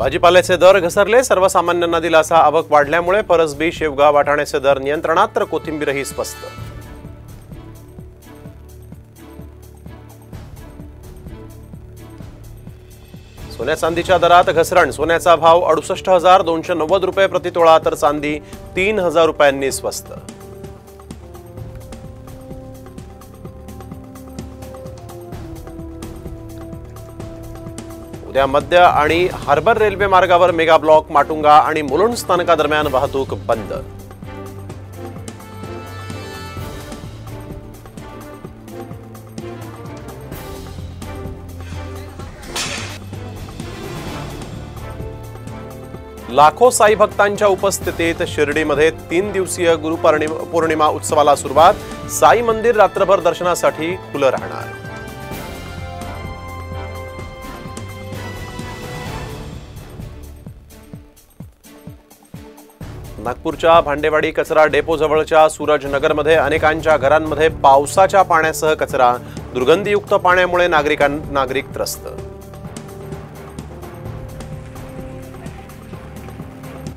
भाजीपाल्याचे दर घसरले, सर्वसामान्यांना दिलासा, आवक वाढल्यामुळे परसबी, शेवगा, वाटाण्याचे दर नियंत्रणात, तर कोथिंबीरही स्वस्त. सोन्या चांदीच्या दरात घसरण, सोन्याचा भाव 68,290 रुपये प्रति तोळा, तर चांदी 3,000 रुपयांनी स्वस्त. उद्या मध्य आणि हार्बर रेल्वे मार्गावर मेगा ब्लॉक, माटुंगा आणि मुलुंड स्थानकादरम्यान वाहतूक बंद. लाखो साई भक्तांच्या उपस्थितीत शिर्डीमध्ये 3 दिवसीय गुरुपौर्णिमा उत्सवाला सुरुवात. साई मंदिर रात्रभर दर्शनासाठी खुलं राहणार. नागपूरच्या भांडेवाडी कचरा डेपो जवळच्या सूरजनगरमध्ये अनेकांच्या घरांमध्ये पावसाच्या पाण्यासह कचरा, दुर्गंधीयुक्त पाण्यामुळे नागरिक त्रस्त.